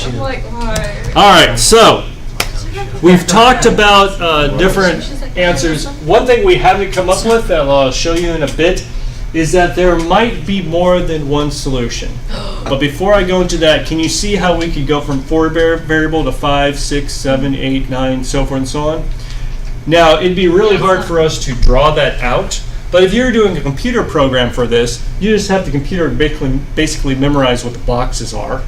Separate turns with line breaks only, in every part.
I'm like, why?
All right, so we've talked about different answers. One thing we haven't come up with that I'll show you in a bit is that there might be more than one solution. But before I go into that, can you see how we could go from 4 variable to 5, 6, 7, 8, 9, so forth and so on? Now, it'd be really hard for us to draw that out. But if you're doing a computer program for this, you just have the computer basically memorize what the boxes are.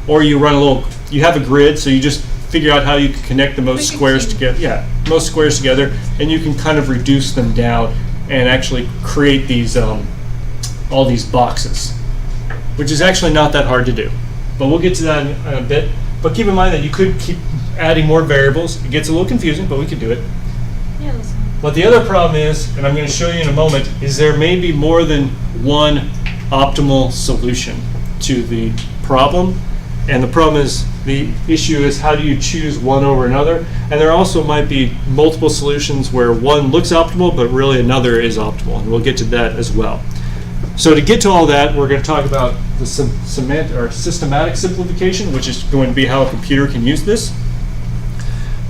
Or you run you have a grid, so you just figure out how you can connect the most squares together. Yeah, most squares together, and you can kind of reduce them down and actually create these all these boxes, which is actually not that hard to do. But we'll get to that in a bit. But keep in mind that you could keep adding more variables. It gets a little confusing, but we could do it.
Yeah, that's fine.
But the other problem is, and I'm going to show you in a moment, is there may be more than one optimal solution to the problem. And the problem is, the issue is how do you choose one over another? And there also might be multiple solutions where one looks optimal, but really another is optimal. And we'll get to that as well. So to get to all that, we're going to talk about the systematic simplification, which is going to be how a computer can use this.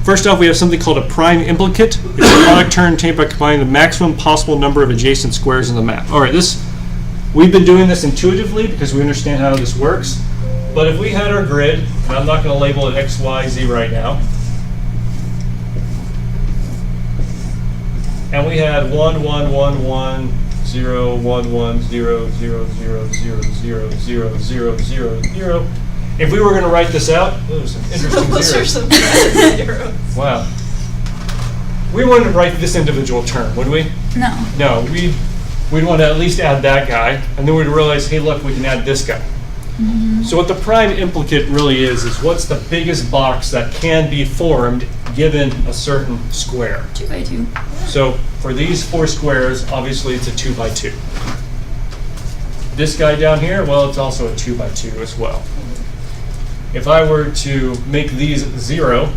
First off, we have something called a prime implicate. It's a product term obtained by combining the maximum possible number of adjacent squares in the map. All right, we've been doing this intuitively because we understand how this works. But if we had our grid, and I'm not going to label it X, Y, Z right now, and we had 1, 1, 1, 1, 0, 1, 1, 0, 0, 0, 0, 0, 0, 0, 0, 0. If we were going to write this out, there's some interesting zeros. Wow. We wouldn't write this individual term, would we?
No.
No, we'd want to at least add that guy, and then we'd realize, hey, look, we can add this guy. Mm-hmm. So what the prime implicate really is what's the biggest box that can be formed given a certain square.
2 by 2.
So for these 4 squares, obviously it's a 2 by 2. This guy down here, well, it's also a 2 by 2 as well. If I were to make these 0,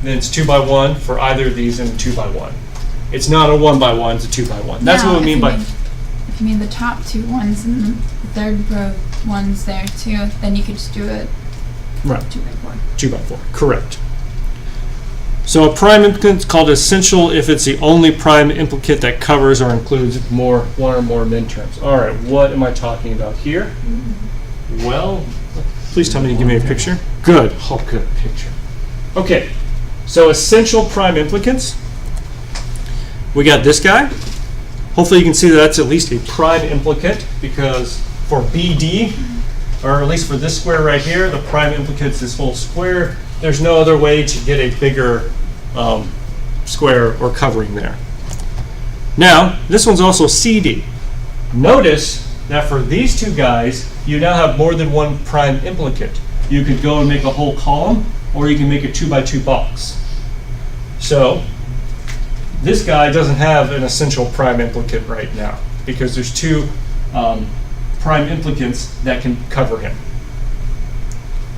then it's 2 by 1 for either of these and 2 by 1. It's not a 1 by 1, it's a 2 by 1. That's what we mean by...
If you mean the top 2 ones and the third row ones there too, then you could just do it
right.
2 by 4.
2 by 4, correct. So a prime implicate is called essential if it's the only prime implicate that covers or includes one or more minterms. All right, what am I talking about here? Mm-hmm. Well, please tell me you give me a picture. Good. Oh, good picture. Okay, so essential prime implicates. We got this guy. Hopefully you can see that that's at least a prime implicate because for BD, or at least for this square right here, the prime implicate is this whole square. There's no other way to get a bigger square or covering there. Now, this one's also CD. Notice that for these 2 guys, you now have more than one prime implicate. You could go and make a whole column, or you can make a 2 by 2 box. So, this guy doesn't have an essential prime implicate right now because there's 2 prime implicates that can cover him.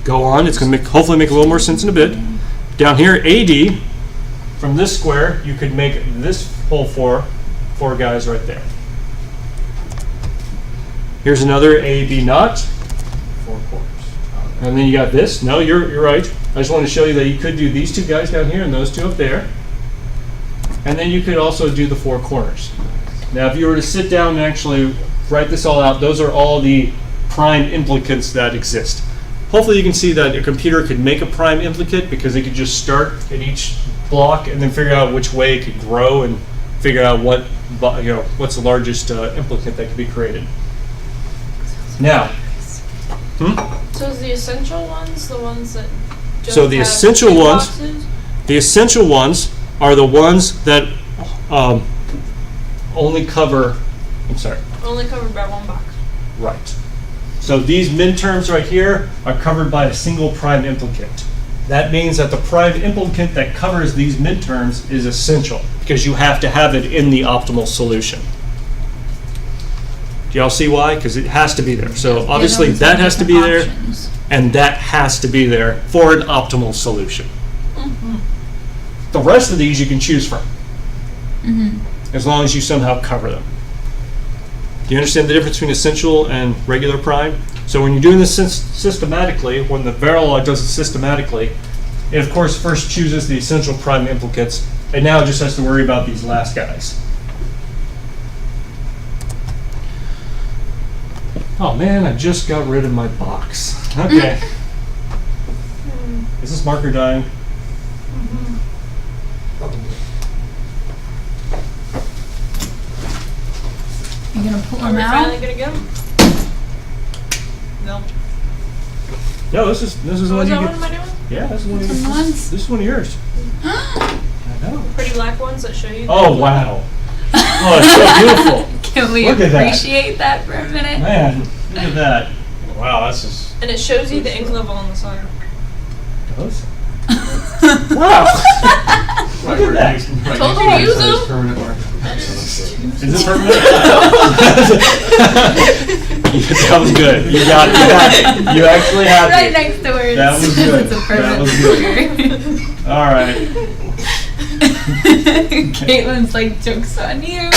Go on, it's going to hopefully make a little more sense in a bit. Down here, AD, from this square, you could make this whole four guys right there. Here's another AB naught.
4 quarters.
And then you got this. No, you're right. I just want to show you that you could do these 2 guys down here and those 2 up there. And then you could also do the 4 corners. Now, if you were to sit down and actually write this all out, those are all the prime implicates that exist. Hopefully you can see that a computer could make a prime implicate because it could just start at each block and then figure out which way it could grow and figure out what's the largest implicate that could be created. Now,
So is the essential ones the ones that don't
so the
have
essential
big
ones,
boxes?
the essential ones are the ones that only cover. I'm sorry.
Only covered by 1 box.
Right. So these minterms right here are covered by a single prime implicate. That means that the prime implicate that covers these midterms is essential because you have to have it in the optimal solution. Do y'all see why? Because it has to be there. So obviously that has to be there, and that has to be there for an optimal solution. Mm-hmm. The rest of these you can choose from, as long as you somehow cover them. Do you understand the difference between essential and regular prime? So when you're doing this systematically, when the Verilog does it systematically, it of course first chooses the essential prime implicates, and now it just has to worry about these last guys. Oh man, I just got rid of my box. Okay. Is this marker dying?
You gonna pull
Are
them
we
out?
finally gonna get them? No.
No, this is
What
one
was
you
that
get.
one am I doing?
Yeah, this is one of
Some
yours.
ones?
This is one of yours. I know.
Pretty black ones that show you. the-
Oh wow. Oh, it's so beautiful.
Can we
Look at that.
appreciate that for a minute?
Man, look at that. Wow, that's just.
And it shows you the ink level on the side.
Does? Wow. Look at that.
Told you to use them.
Permanent marker.
Is it permanent? That was good. You got it. You actually had
Right
it.
next to where
That was good.
it's a
That
permanent
was
marker.
All right.
Caitlin's like, joke's on you.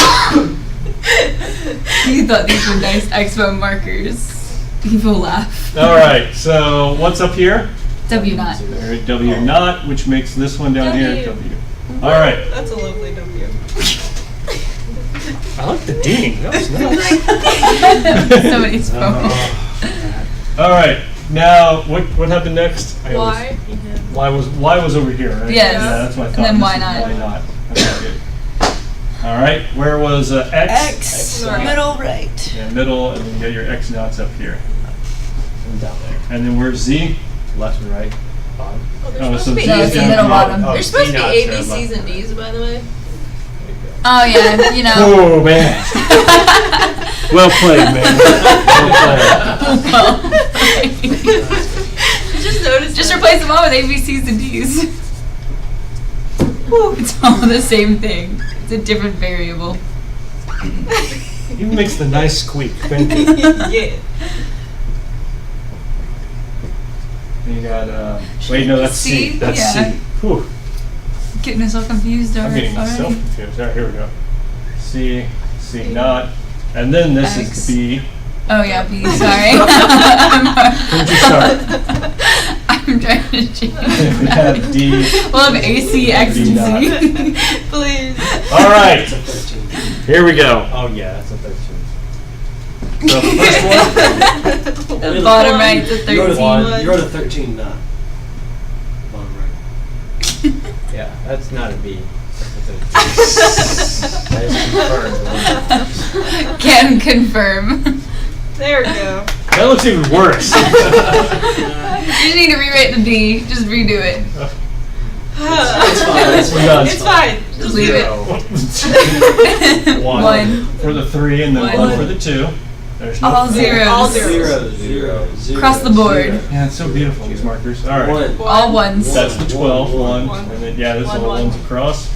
You thought these were nice Expo markers. Evil laugh.
All right. So what's up here?
W not.
There, W naught, which makes this one down here
W.
W. All right.
That's a lovely W.
I like the ding. That was nice.
Somebody's phone.
All right. Now, what happened next? I always-
Why?
Y was over here, right?
Yes.
Yeah, that's what I
And
thought.
then
This
why
is
not?
Why not? Okay, good. All right. Where was X?
X,
Right.
middle right.
Yeah, middle, and then you get your X naughts up here. And down there. And then where's Z?
Left and right. Bottom.
Oh, they're
Oh,
supposed
so
to be
Z
No,
is
it's
down
middle
here.
bottom.
They're supposed to be
D-knots
A,
are
B,
left
C's, and
and right.
D's, by the way.
Oh yeah, you know.
Oh man. Well played, man. Well
Just noticed.
Just
that.
replace them all with A, B, C's, and D's. It's all the same thing. It's a different variable.
played. Even makes the nice squeak. Thank you.
Yeah.
And you got wait, no, that's C.
C?
That's
Yeah.
C. Whew.
Getting us all confused
I'm
already.
getting myself confused. All right, here we go. C, C naught, and then this
X.
is B.
Oh yeah, B. Sorry.
Where'd you start?
I'm trying to change.
We have D.
We'll have A, C, X,
D
and
naught.
Z.
Please.
All right,
It's a 13.
here we go.
Oh yeah, that's a 13.
So the first one.
The bottom right's a
You're at
13.
You're at a 13 knot. Bottom right. Yeah, that's not a B. That's a 13. That is confirmed.
Can confirm.
There we go.
That looks even worse.
You just need to rewrite the B. Just redo it.
It's fine.
We're done.
It's fine.
Just leave it.
One.
One.
For the 3 and then
One.
1 for the 2. There's no
All zeros.
All zeros.
Zero.
Across the board.
Yeah, it's so beautiful, these markers. All right.
One.
All ones.
That's the 12, 1.
One.
And then, yeah, this is all
One.
ones across.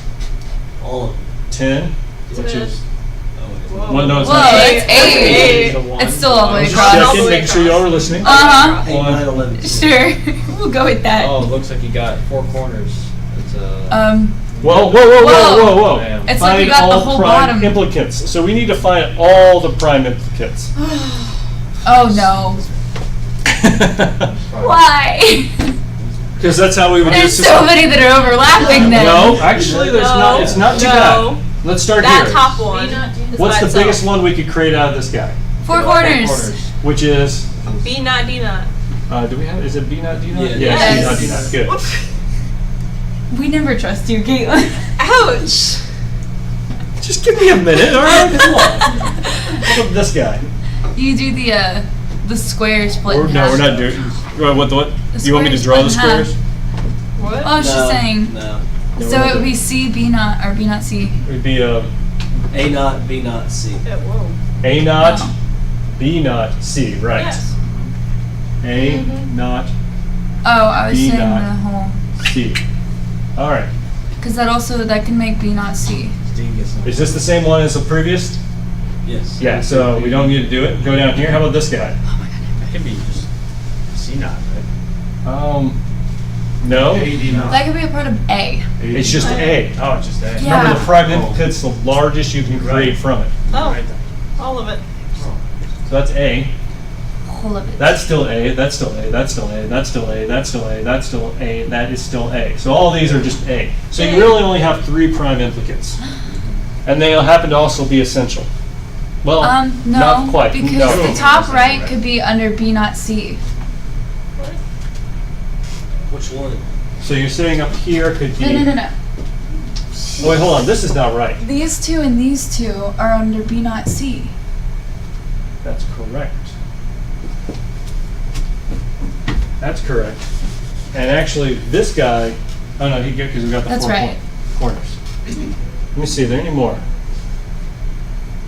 All of them.
10, which is.
Whoa.
Well, no, it's
Whoa,
not.
it's 8.
The one.
It's still all the way
Just
across.
checking, making sure y'all are listening.
Uh-huh.
8, 9, 11.
Sure. We'll go with that.
Oh, it looks like you got 4 corners. It's
Whoa, whoa, whoa, whoa, whoa, whoa.
Damn.
It's like we
Find
got the
all
whole
prime
bottom.
implicates. So we need to find all the prime implicates.
Oh no. Why?
Because that's how we would do
There's
this.
so many that are overlapping then.
No, actually, there's not. It's not too bad. Let's start
That
here.
top one.
What's the biggest one we could create out of this guy?
4 corners.
Which is,
B not D not.
do we have? Is it B not D not?
Yeah.
Yes, B not D
Yes.
not. Good.
We never trust you, Caitlin.
Ouch.
Just give me a minute, all right? Come on. What about this guy?
You do the square split. in
No,
half.
we're not doing. What?
The
You want me to
square
draw the
split in half.
squares?
What?
Oh, she's
No,
saying.
No.
So it would be C, B not, or B not C.
It would be
A naught, B naught, C.
Yeah, whoa.
A naught, B naught, C. Right.
Yes.
A naught,
Oh, I was
B
saying
not.
the whole.
C. All right.
Because that can make B not C.
Is this the same one as the previous?
Yes.
Yeah. So we don't need to do it. Go down here. How about this guy?
That could be just C naught, right?
No.
That could be a part of A.
It's just A.
Oh, it's just A.
Yeah.
Remember, the prime implicate's the largest you can create from it.
Oh, all of it.
So that's A.
whole of it.
That's still A, that's still A, that's still A, that's still A, that's still A, that's still A, that is still A. So all these are just A. So you really only have 3 prime implicates. And they happen to also be essential. Well,
No,
not quite.
because
No.
the top right could be under B not C.
Which one?
So you're saying up here could be...
No.
Oh, wait, hold on. This is not right.
These two and these two are under B not C.
That's correct. That's correct. And actually, this guy... Oh, no, because we got the
That's
4
right.
corners. Let me see. Are there any more?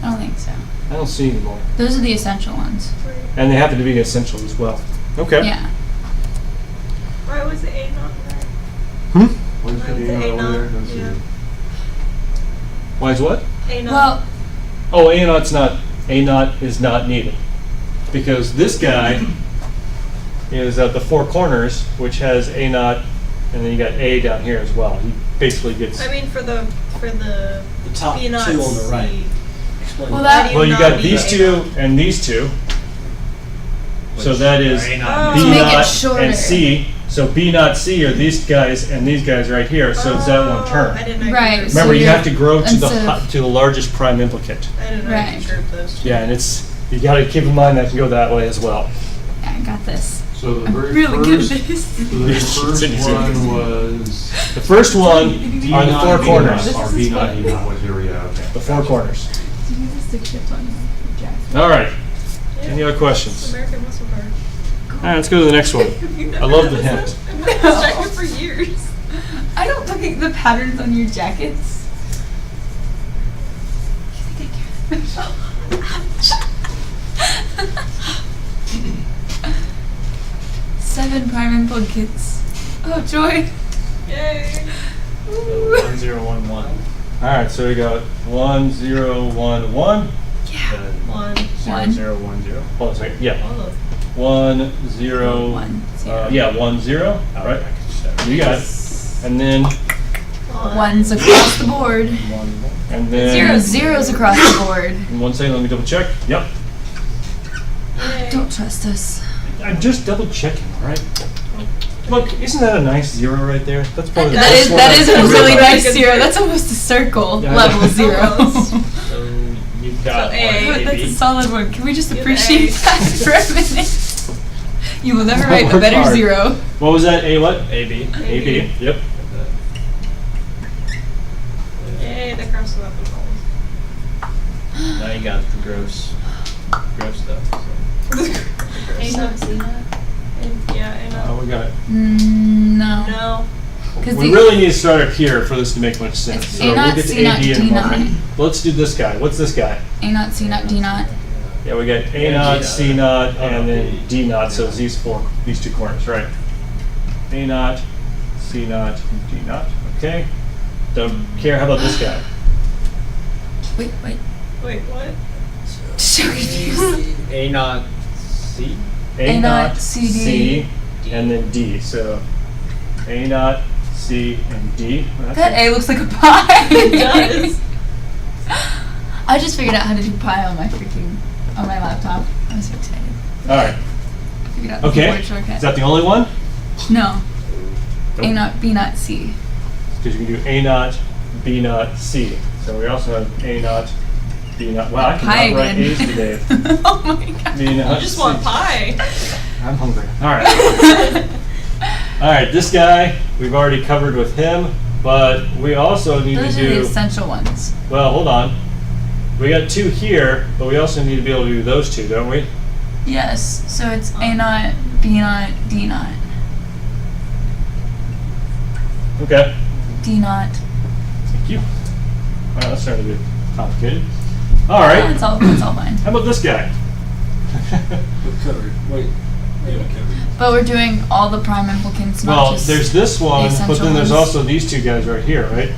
I don't think so.
I don't see any more.
Those are the essential ones.
And they happen to be essential as well. Okay.
Yeah.
Why was the A not there?
Hmm?
Why is
Why
the
was
A
the
not
A
over there?
not?
Don't see
Yeah.
it.
Why is what?
A not.
Well,
Oh, A naught's not. A naught is not needed. Because this guy is at the 4 corners, which has A naught, and then you got A down here as well. He basically gets...
I mean, for the
The top
B
two
not
on the
C.
right. Explain
Well,
that.
that-
Well, you
not
got
need
these
A
two
naught.
and these two. So
Which
that is
are A
B
naught,
To make it
naught
shorter.
and C. So B naught C are these guys and these guys right here. So it's that one
I
term.
didn't know.
Right,
You grouped-
so
Remember, you
you're-
have to grow to the
instead of-
to the largest prime implicate.
I didn't know
Right.
you grouped those.
Yeah, and it's you got to keep in mind that can go that way as well.
yeah, I got this.
So the
I'm
very
really good
first,
at this.
so the very first one was
The first one
D
are the
naught,
4
B
corners.
naught, or B naught, D naught, whatever, yeah, okay.
The 4 corners.
Do you have a stick shift on your jacket?
All right.
Yeah.
Any other questions?
American Muscle Car.
All right, let's go to the next one. I love the hint.
I've had this jacket for years.
I don't look at the patterns on your jackets. You think I care? 7 prime implicates. Oh, joy.
Yay.
So 1011.
All right, so we got 1 0 1 1.
Yeah.
Then
One.
0010.
Hold on a second. Yeah.
Oh.
1 0.
1 0.
Yeah, 1 0. All right. You got it. And then
Ones across the board.
and then
Zeros across the board.
in 1 second, let me double check. Yep.
Yay.
Don't trust us.
I'm just double checking, all right? Look, isn't that a nice 0 right there? That's probably the
That
best
is
one
that
I've
is a
ever
really
done.
nice zero. That's almost a circle
Yeah, I
level
know.
0.
Almost.
So you've got
So A.
one
That's a
AB.
solid one. Can we just
Give
appreciate
A.
that for a minute? You will never
I
write a
worked
better
hard.
0.
What was that? A what?
AB.
AB. Yep.
Yay, that crosses out the columns.
Now you got the gross stuff. So.
A not, C not. Yeah, A not.
We got it.
No.
No.
Because
We really need to start up here for this to make much sense.
It's
So
A
we'll
naught,
get to
C naught,
AD in a
D naught.
moment. Let's do this guy. What's this guy?
A naught, C naught, D naught.
Yeah, we got A naught, C naught, and then D naught. So it's these 2 corners, right? A naught, C naught, D naught. Okay. Don't care. How about this guy?
Wait.
Wait, what?
So confused.
A naught C.
A naught, C, D.
C, and then D. So A naught, C, and D. Well, that's
That
it.
A looks like a pie.
It does.
I just figured out how to do pie on my laptop. I'm so excited.
All right.
I figured out the
Okay.
keyboard shortcut.
Is that the only one?
No.
Nope.
A naught, B naught, C.
Because you can do A naught, B naught, C. So we also have A naught, B naught. Wow, I
Pie
cannot write A's
again.
today.
Oh my god.
B naught,
You just want
C.
pie.
I'm hungry. All right. All right, this guy we've already covered with him, but we also need
Those
to
are the
do.
essential ones.
Well, hold on. We got 2 here, but we also need to be able to do those 2, don't we?
Yes. So it's A naught, B naught, D naught.
Okay.
D naught.
Thank you. Wow, that's starting to get complicated. All
Oh,
right.
it's all fine.
How about this guy?
But covered, wait, yeah, covered.
But we're doing all the prime implicants, not
Well,
just
there's this one, but
essential
then there's
ones.
also these 2 guys right here, right?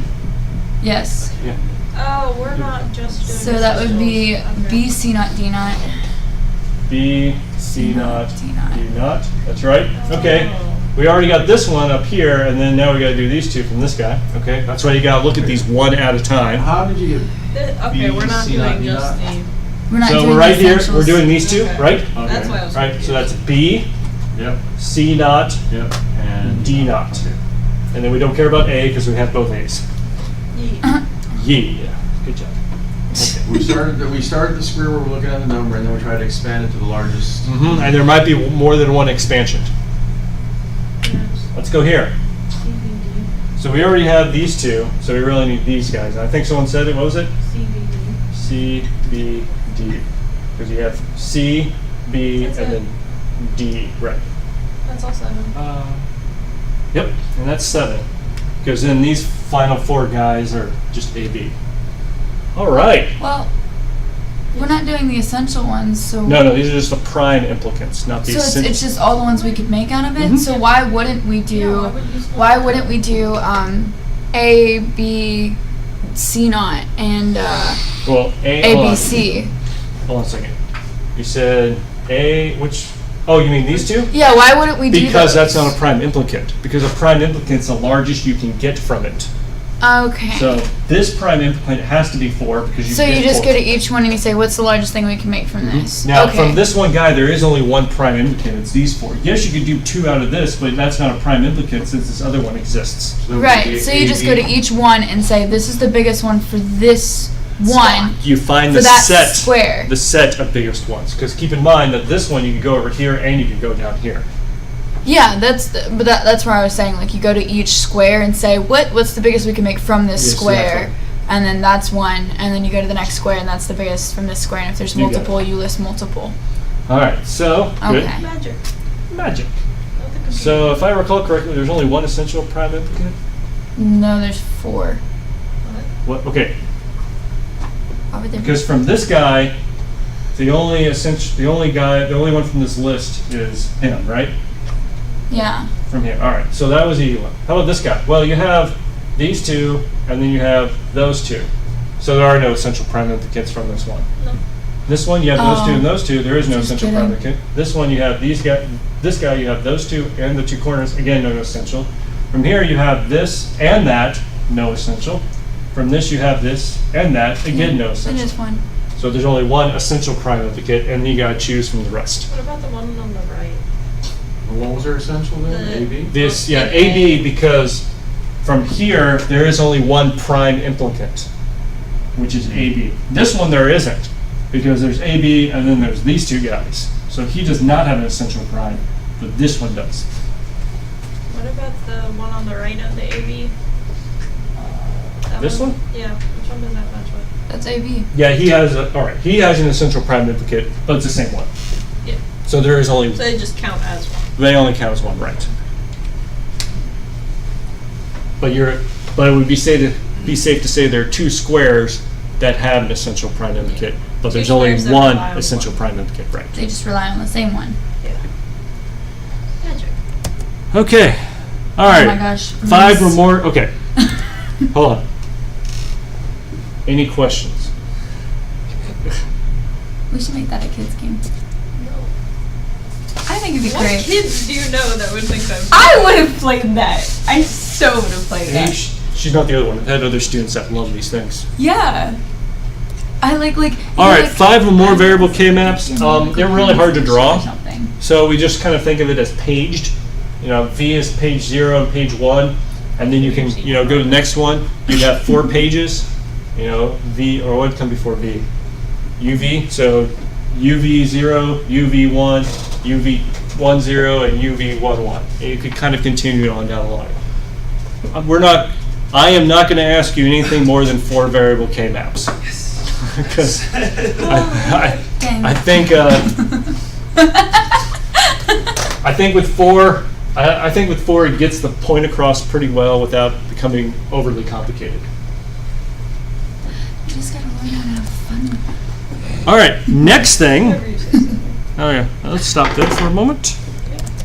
Yes.
Yeah.
Oh, we're not just doing
So that would be
essentials. Okay.
B, C naught, D naught.
B, C naught,
D naught.
D naught. That's right. Okay.
Oh.
We already got this one up here, and then now we got to do these 2 from this guy. Okay. That's why you got to look at these one at a time.
How did you get
Okay,
B,
we're not
C naught,
doing
D
just
naught?
the.
We're not
So
doing
we're right
the
here.
essentials.
We're doing these two,
Okay.
right?
That's why I was
Right. So that's
confused.
B,
Yep,
C naught,
yep, and
D naught. And then we don't care about A because we have both A's. Yeah. Good job. Okay.
We started the square where we're looking at the number, and then we try to expand it to the largest.
Mm-hmm. And there might be more than one expansion. Let's go here. So we already have these two, so we really need these guys. I think someone said it. What was it? C, B, D. Because you have C, B,
That's
and
it.
then D. Right.
That's all 7.
Yep, and that's 7. Because then these final 4 guys are just A, B. All right.
Well, we're not doing the essential ones, so.
No, these are just the prime implicants, not the
So it's
essential.
just all the ones we could make out of it.
Mhm.
So why wouldn't we do?
Yeah, why wouldn't you just
Why
want
wouldn't we do A, B, C naught and
Well, A,
A,
hold
B,
on.
C?
Hold on a second. You said A, which? Oh, you mean these two?
Yeah. Why wouldn't we do?
Because
those?
that's not a prime implicant. Because a prime implicant's the largest you can get from it.
Okay.
So this prime implicant has to be 4 because you.
So
get
you just
4.
go to each one and you say, what's the largest thing we can make from this?
Now,
okay.
from this one guy, there is only one prime implicant. It's these 4. Yes, you could do 2 out of this, but that's not a prime implicant since this other one exists.
Right. So you just go to each one and say, this is the biggest one for this one.
You find
For
the
that
set,
square.
the set of biggest ones. Because keep in mind that this one you can go over here and you can go down here.
Yeah, that's where I was saying, like, you go to each square and say, what's the biggest we can make from this
Yes,
square?
exactly.
And then that's one, and then you go to the next square, and that's the biggest from this square. And if there's
You got it.
multiple, you list multiple.
All right, so good.
Okay.
Magic.
Magic.
Not the computer.
So if I recall correctly, there's only one essential prime implicant.
No, there's 4.
What? Okay,
Why would there be?
because from this guy, the only one from this list is him, right?
Yeah.
From here. All right. So that was the easy one. How about this guy? Well, you have these 2, and then you have those 2. So there are no essential prime implicants from this one.
No.
This one you have those 2 and those 2. There is no
Just
essential
kidding.
prime implicant. This one you have these guy. This guy you have those 2 and the 2 corners. Again, no essential. From here you have this and that. No essential. From this you have this and that. Again, no
It
essential.
is one.
So there's only one essential prime implicant, and you gotta choose from the rest.
What about the one on the right?
What was our essential then?
The-
A, B?
This, yeah,
Okay.
AB, because from here, there is only one prime implicant, which is AB. This one there isn't, because there's AB and then there's these 2 guys. So he does not have an essential prime, but this one does.
What about the one on the right of the AB? That
This one?
Yeah. Which one does that match with?
That's AB.
Yeah, he has he has an essential prime implicant, but it's the same one.
Yeah.
So there is only,
So they just count as one.
they only count as one, right? But it would be safe to say there are 2 squares that have an essential prime implicant, but
2
there's only
squares that
one
rely on
essential
one.
prime implicant, right?
They just rely on the same one.
Yeah. Magic.
Okay. All right.
Oh my gosh.
5 or more. Okay. Hold on. Any questions?
We should make that a kids game.
No.
I think it'd be
What
great.
kids do you know that would think that?
I would have played that. I so would have played
Hey,
that.
she's not the other one. I've had other students that love these things.
Yeah. I like.
All right,
like-
5 or more variable K-maps. They're really hard to
Or
draw.
something.
So we just kind of think of it as paged. V is page 0 and page 1. And then you can, go to the next one. You'd have 4 pages. V, or what would come before V? UV. So UV0, UV1, UV10, and UV11. And you could kind of continue on down the line. I am not going to ask you anything more than 4 variable K-maps. Because
Dang.
I think I think with 4 it gets the point across pretty well without becoming overly complicated.
You just gotta learn how to have fun with it.
All right, next thing.
Whatever you say.
Oh yeah, let's stop there for a moment.